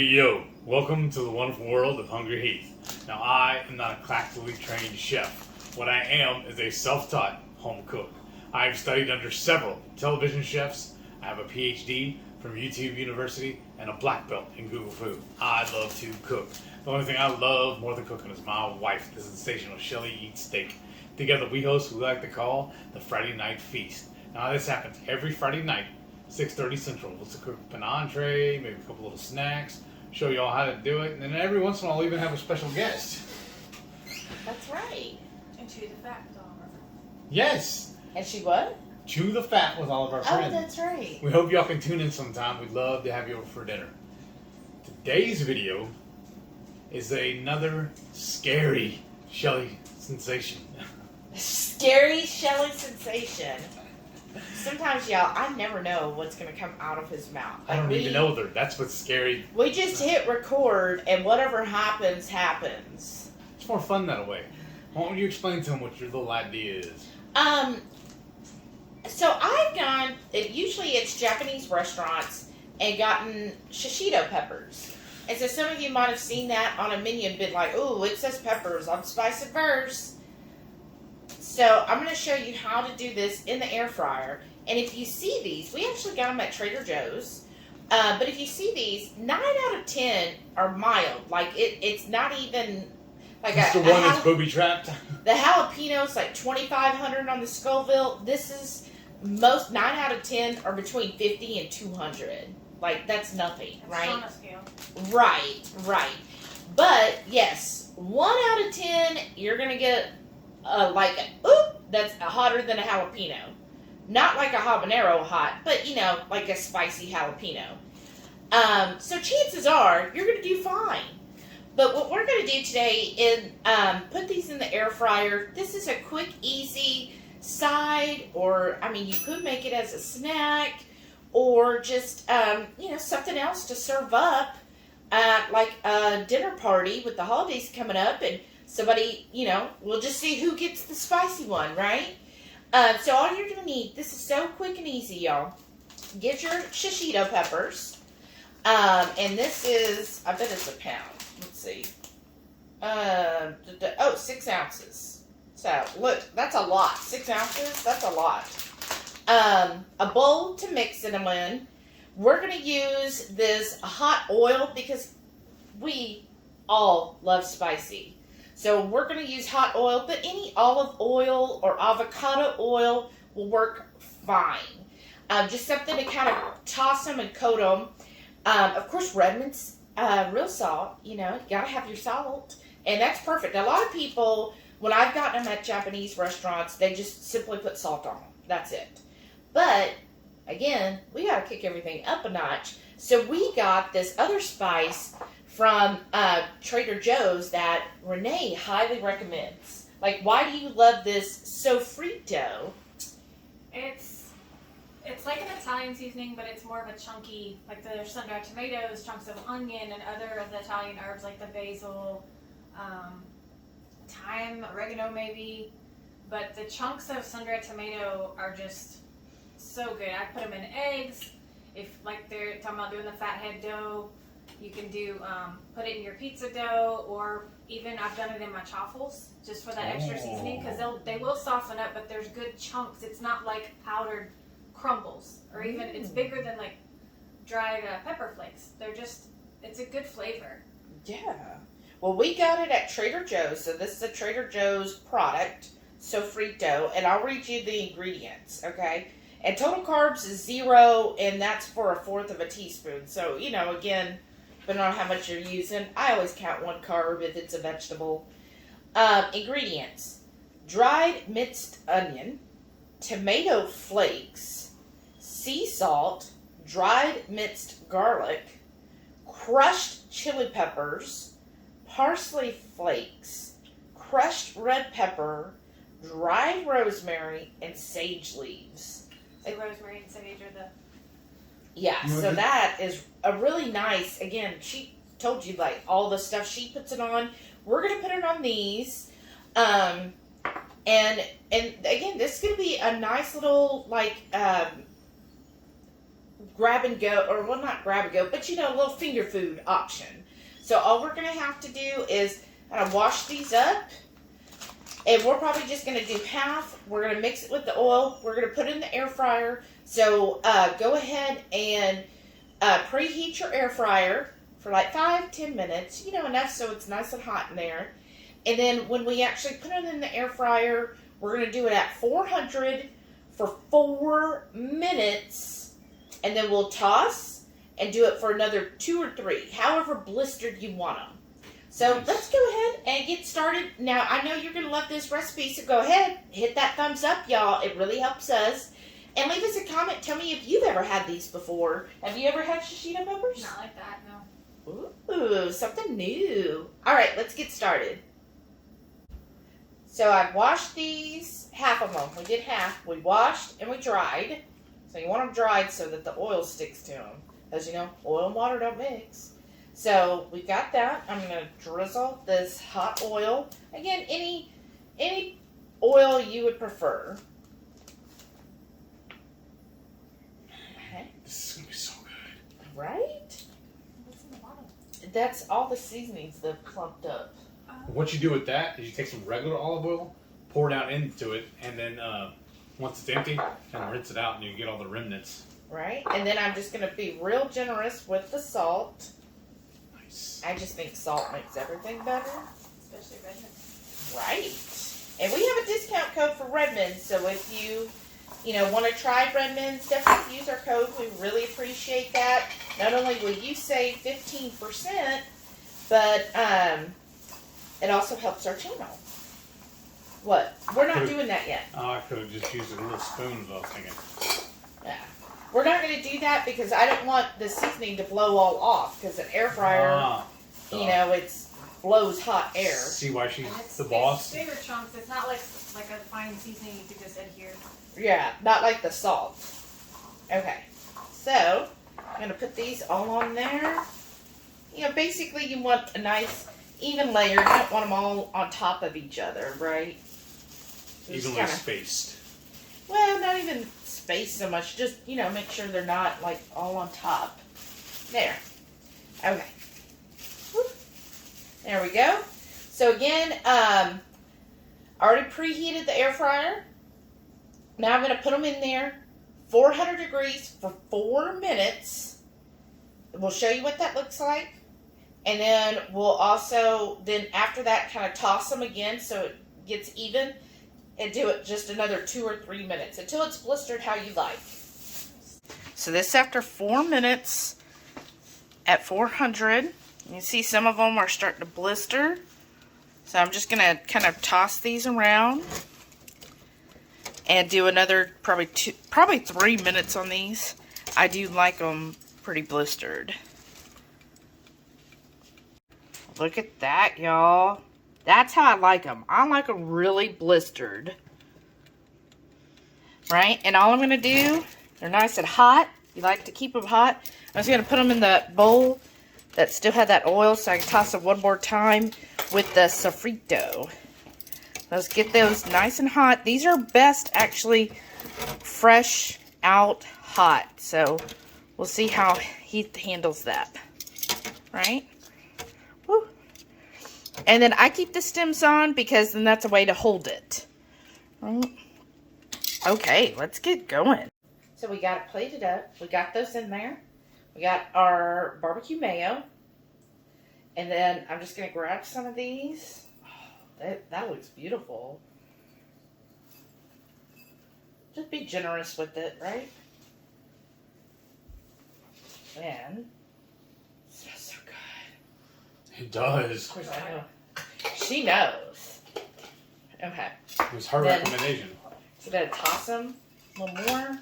Hey yo, welcome to the wonderful world of HungryHeath. Now I am not a classically trained chef. What I am is a self-taught home cook. I have studied under several television chefs. I have a PhD from YouTube University and a black belt in Google Food. I love to cook. The only thing I love more than cooking is my wife, the sensational Shelly Eats Steak. Together we host what we like to call the Friday Night Feast. Now this happens every Friday night, 6:30 Central. We'll cook an entree, maybe a couple little snacks, show you all how to do it, and then every once in a while we'll even have a special guest. That's right. And chew the fat with all of our friends. Yes! And she what? Chew the fat with all of our friends. Oh, that's right. We hope y'all can tune in sometime. We'd love to have you over for dinner. Today's video is another scary Shelly sensation. Scary Shelly sensation. Sometimes, y'all, I never know what's going to come out of his mouth. I don't even know there. That's what's scary. We just hit record, and whatever happens, happens. It's more fun that way. Why don't you explain to him what your little idea is? So I've gone, usually it's Japanese restaurants, and gotten shishito peppers. And so some of you might have seen that on a menu and been like, ooh, it says peppers, I'm spice averse. So I'm going to show you how to do this in the air fryer. And if you see these, we actually got them at Trader Joe's. But if you see these, 9 out of 10 are mild. Like it's not even like It's the one that's booby trapped. The jalapeno's like 2,500 on the Scoville. This is most 9 out of 10 are between 50 and 200. Like that's nothing, right? On a scale. Right. But yes, 1 out of 10, you're gonna get that's hotter than a jalapeno. Not like a habanero hot, but like a spicy jalapeno. So chances are you're gonna do fine. But what we're gonna do today is put these in the air fryer. This is a quick, easy side, or you could make it as a snack, or just something else to serve up at like a dinner party with the holidays coming up, and somebody, we'll just see who gets the spicy one, right? So all you're going to need, this is so quick and easy, y'all. Get your shishito peppers. And this is, I bet it's a pound. Let's see. 6 ounces. So, look, that's a lot. 6 ounces, that's a lot. A bowl to mix it in. We're going to use this hot oil because we all love spicy. So we're going to use hot oil, but any olive oil or avocado oil will work fine. Just something to kind of toss them and coat them. Of course, Redmond's real salt. You got to have your salt. And that's perfect. A lot of people, when I've gotten them at Japanese restaurants, they just simply put salt on them. That's it. But, again, we got to kick everything up a notch. So we got this other spice from Trader Joe's that Renee highly recommends. Like, why do you love this sofrito? It's like an Italian seasoning, but it's more of a chunky, like there's sun-dried tomatoes, chunks of onion, and other of the Italian herbs like the basil, thyme, oregano maybe. But the chunks of sun-dried tomato are just so good. I put them in eggs. If like they're talking about doing the fathead dough, you can do put it in your pizza dough, or even I've done it in my chaffles just for that extra seasoning, because they will soften up, but there's good chunks. It's not like powdered crumbles, or even it's bigger than like dried pepper flakes. It's a good flavor. Yeah. Well, we got it at Trader Joe's, so this is a Trader Joe's product, sofrito, and I'll read you the ingredients, okay? And total carbs is 0, and that's for 1/4 of a teaspoon. So, again, depending on how much you're using, I always count 1 carb if it's a vegetable. Ingredients: dried minced onion, tomato flakes, sea salt, dried minced garlic, crushed chili peppers, parsley flakes, crushed red pepper, dried rosemary, and sage leaves. So rosemary and sage are the... Yeah, so that is a really nice, again, she told you like all the stuff she puts it on. We're going to put it on these. And again, this is going to be a nice little like grab and go, or well, not grab and go, but you know, a little finger food option. So all we're gonna have to do is kind of wash these up, and we're probably just gonna do half. We're gonna mix it with the oil. We're gonna put it in the air fryer. So go ahead and preheat your air fryer for like 5-10 minutes, you know, enough so it's nice and hot in there. And then when we actually put it in the air fryer, we're going to do it at 400 for 4 minutes, and then we'll toss and do it for another 2 or 3, however blistered you want them. So let's go ahead and get started. Now, I know you're going to love this recipe, so go ahead, hit that thumbs up, y'all. It really helps us. And leave us a comment. Tell me if you've ever had these before. Have you ever had Shishito members? Not like that, no. Ooh, something new. All right, let's get started. So I've washed these, half of them. We did half. We washed and we dried. So you want them dried so that the oil sticks to them. As you know, oil and water don't mix. So we got that. I'm going to drizzle this hot oil. Again, any oil you would prefer. This is going to be so good. Right? What's in the bottom? That's all the seasonings they've clumped up. What you do with that is you take some regular olive oil, pour it out into it, and then once it's empty, kind of rinse it out, and you get all the remnants. Right? And then I'm just going to be real generous with the salt. Nice. I just think salt makes everything better. Especially Redmond. Right. And we have a discount code for Redmond, so if you want to try Redmond's, definitely use our code. We really appreciate that. Not only will you save 15%, but it also helps our channel. What? We're not doing that yet. Oh, I could have just used a little spoon, I was thinking. Yeah. We're not going to do that because I don't want the seasoning to blow all off, because an air fryer, it blows hot air. See why she's And it's, the boss? It's bigger chunks. It's not like a fine seasoning you could just adhere. Yeah, not like the salt. Okay, so I'm going to put these all on there. Basically you want a nice even layer. You don't want them all on top of each other, right? Evenly spaced. Well, not even spaced so much. Just, make sure they're not like all on top. There. Okay. Whoop. There we go. So again, I already preheated the air fryer. Now I'm going to put them in there, 400 degrees for 4 minutes. We'll show you what that looks like. And then we'll also, after that, kind of toss them again so it gets even. And do it just another 2 or 3 minutes until it's blistered how you like. So this after 4 minutes at 400. You can see some of them are starting to blister. So I'm just going to kind of toss these around. And do another probably 3 minutes on these. I do like them pretty blistered. Look at that, y'all. That's how I like them. I like them really blistered. Right? And all I'm going to do, they're nice and hot. You like to keep them hot. I'm just going to put them in the bowl that still had that oil so I can toss them one more time with the sofrito. Let's get those nice and hot. These are best actually fresh out hot. So we'll see how Heath handles that. Right? Woo. And then I keep the stems on because then that's a way to hold it. Right? Okay, let's get going. So we got it plated up. We got those in there. We got our barbecue mayo. And then I'm just going to grab some of these. That looks beautiful. Just be generous with it, right? And it smells so good. It does. Of course, I know. She knows. Okay. It was her recommendation. So I'm going to toss them a little more.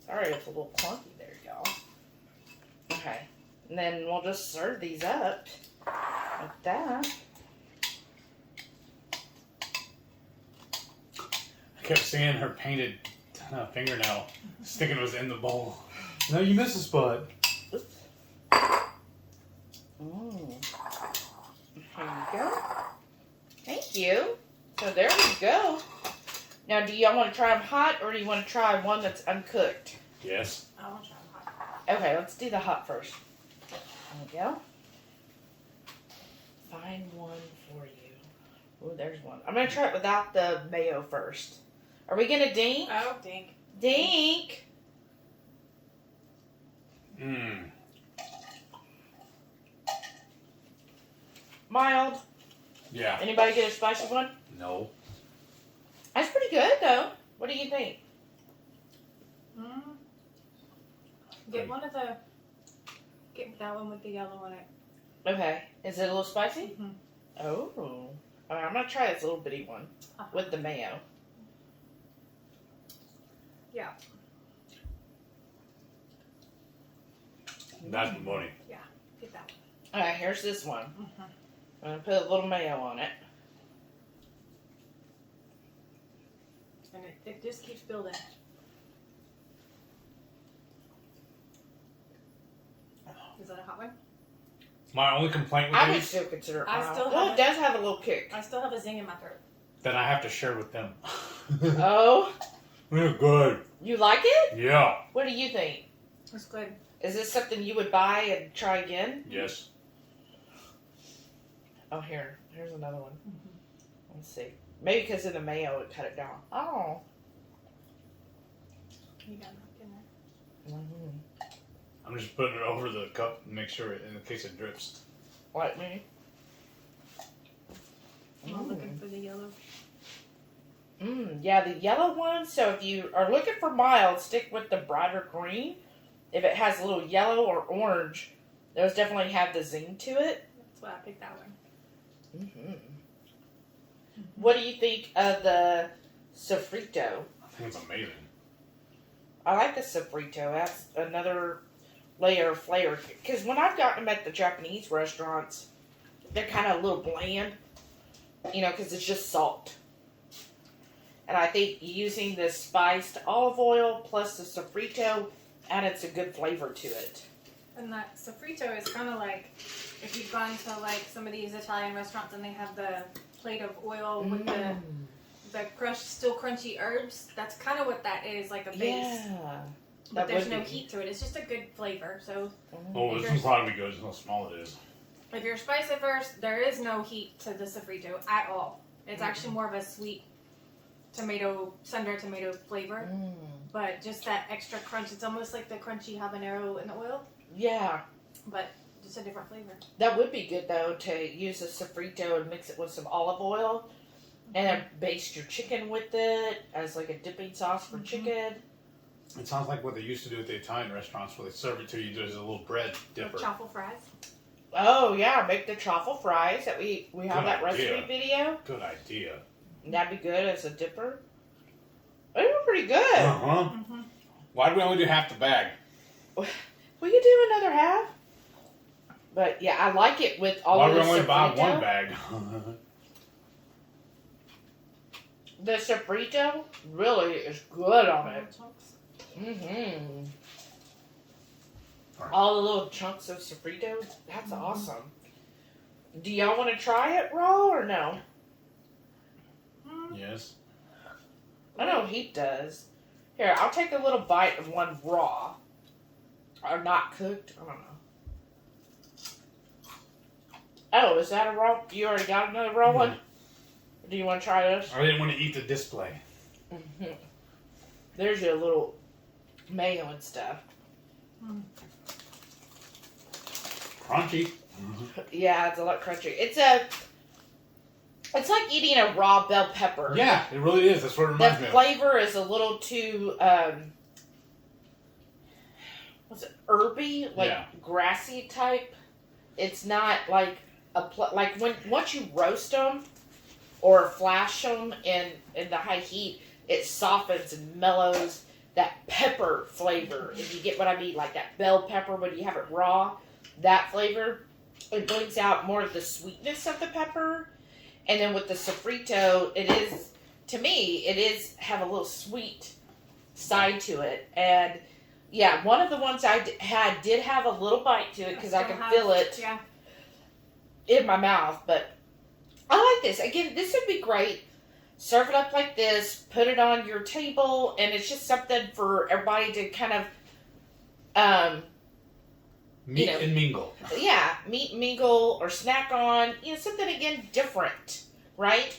Sorry, it's a little clunky there, y'all. Okay. And then we'll just serve these up. Like that. I kept seeing her painted fingernail sticking was in the bowl. No, you missed a spot. Oops. Here you go. Thank you. So there we go. Now, do y'all want to try them hot, or do you want to try one that's uncooked? Yes. I want to try them hot. Okay, let's do the hot first. There we go. Find one for you. Oh, there's one. I'm going to try it without the mayo first. Are we going to dink? Oh, dink. Dink! Mmm. Mild. Yeah. Anybody get a spicy one? No. That's pretty good, though. What do you think? Get one of the. Get that one with the yellow on it. Okay. Is it a little spicy? Mm-hmm. Oh. All right, I'm going to try this little bitty one with the mayo. Yeah. That's funny. Yeah. Get that All right, here's this one. one. Mm-hmm. I'm going to put a little mayo on it. And it just keeps building. Is that a hot one? My only complaint with I would these, still consider it I mild. still Well, have it does have a little kick. I still have a zing in my throat. that I have to share with them. Oh, They're good. you like it? Yeah. What do you think? It's good. Is this something you would buy and try again? Yes. Oh, here's another one. Let's see. Maybe because of the mayo, it cut it down. Oh. You got enough in there. Mm-hmm. I'm just putting it over the cup to make sure in case it drips. Like me? I'm looking for the yellow. Yeah, the yellow one. So if you are looking for mild, stick with the brighter green. If it has a little yellow or orange, those definitely have the zing to it. That's why I picked that one. Mm-hmm. What do you think of the sofrito? I think it's amazing. I like the sofrito. That's another layer of flavor. Because when I've gotten them at the Japanese restaurants, they're kind of a little bland. You know, because it's just salt. And I think using the spiced olive oil plus the sofrito added some good flavor to it. And that sofrito is kind of like if you've gone to like some of these Italian restaurants and they have the plate of oil with the crushed, still crunchy herbs. That's kind of what that is, like a base. Yeah. But there's no heat to it. It's just a good flavor. So Oh, this one's probably good. How small it is. if you're spice averse, there is no heat to the sofrito at all. It's actually more of a sweet tomato, sun-dried tomato flavor. But just that extra crunch. It's almost like the crunchy habanero in the oil, Yeah. but just a different flavor. That would be good, though, to use a sofrito and mix it with some olive oil. And then baste your chicken with it as like a dipping sauce for chicken. It sounds like what they used to do at the Italian restaurants where they serve it to you as a little bread dipper. Like truffle fries. Oh, yeah. Make the truffle fries that we have Good that idea. recipe video. Good idea. That'd be good as a dipper. They were pretty good. Uh-huh. Why do we only do half the bag? We could do another half. But yeah, I like it with all Why of do the we only buy sofrito. one bag? The sofrito really is good on it. Little chunks. All the little chunks of sofrito. That's awesome. Do y'all want to try it raw or no? Yes. I know Heath does. Here, I'll take a little bite of one raw. Or not cooked. I don't know. Oh, is that a raw? You already got another raw one? Do you want to try this? I didn't want to eat the display. There's your little mayo and stuff. Crunchy. Yeah, it's a lot crunchy. It's like eating a raw bell pepper. Yeah, it really is. That's what it The reminds me of. flavor is a little too, what's it, herby? Like Yeah. grassy type. It's not like like once you roast them or flash them in the high heat, it softens and mellows that pepper flavor. If you get what I mean, like that bell pepper when you have it raw, that flavor, it brings out more of the sweetness of the pepper. And then with the sofrito, to me, it is have a little sweet side to it. And yeah, one of the ones I had did have a little bite to it because I can feel it in my mouth. But I like this. Again, this would be great serve it up like this, put it on your table, and it's just something for everybody to kind of, Meet you know, and mingle. yeah, meet, mingle, or snack on. You know, something again different, right?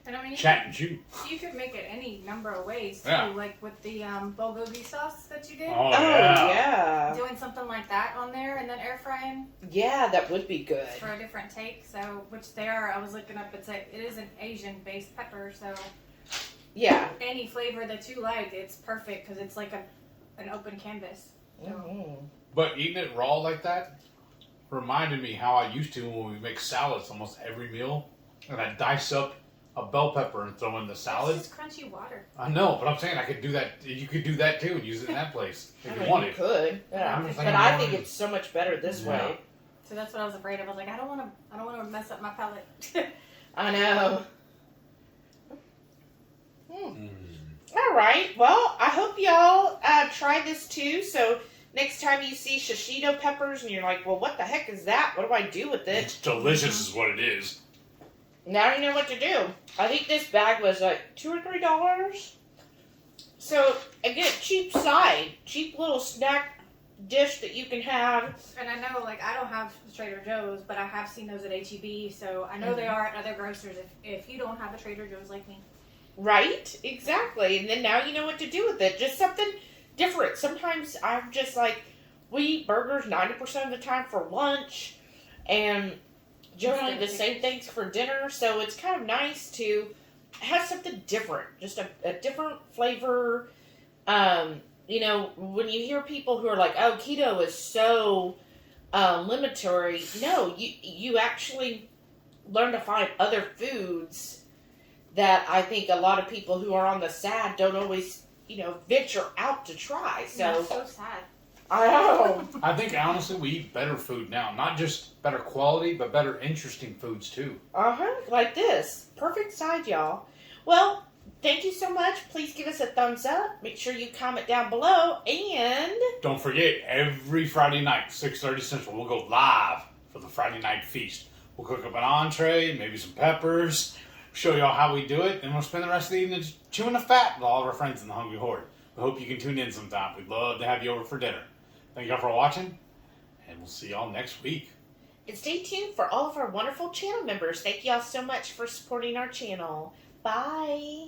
And I mean, Chat and chew. you could make it any number of ways too, Yeah. like with the bulgogi sauce that you did. Oh, yeah. Yeah. Doing something like that on there and then air frying Yeah, that would be good. for a different take. So, which they are, I was looking up. It is an Asian based pepper, so Yeah. any flavor that you like, it's perfect because it's like an open canvas. Mhm. But eating it raw like that reminded me how I used to when we make salads almost every meal. And I'd dice up a bell pepper and throw in the salad. It's just crunchy water. I know, but I'm saying I could do that. You could do that too and use it in that place if I you mean, wanted. you could. Yeah. I'm just But thinking I more think than- it's so much better this Yeah. way. So that's what I was afraid of. I was like, I don't want to mess up my palate. I know. Mm. All right. Well, I hope y'all try this too. So next time you see shishito peppers and you're like, well, what the heck is that? What do I do with it? It's delicious is what it is. Now you know what to do. I think this bag was like $2 or $3. So again, cheap little snack dish that you can have. And I know, like, I don't have Trader Joe's, but I have seen those at HEB, so I know they are at other grocers if you don't have a Trader Joe's like me. Right? Exactly. And then now you know what to do with it. Just something different. Sometimes I'm just like, we eat burgers 90% of the time for lunch, and generally the same things for dinner. So it's kind of nice to have something different, just a different flavor. You know, when you hear people who are like, oh, keto is so limitary, no, you actually learn to find other foods that I think a lot of people who are on the SAD don't always, you know, venture out to try. So, That's so sad. I know. I think honestly we eat better food now. Not just better quality, but better interesting foods too. Like this. Perfect side, y'all. Well, thank you so much. Please give us a thumbs up. Make sure you comment down below. And Don't forget, every Friday night, 6:30 Central, we'll go live for the Friday night feast. We'll cook up an entree, maybe some peppers, show y'all how we do it, and we'll spend the rest of the evening just chewing the fat with all of our friends in the Hungry Horde. We hope you can tune in sometime. We'd love to have you over for dinner. Thank y'all for watching, and we'll see y'all next week. And stay tuned for all of our wonderful channel members. Thank y'all so much for supporting our channel. Bye.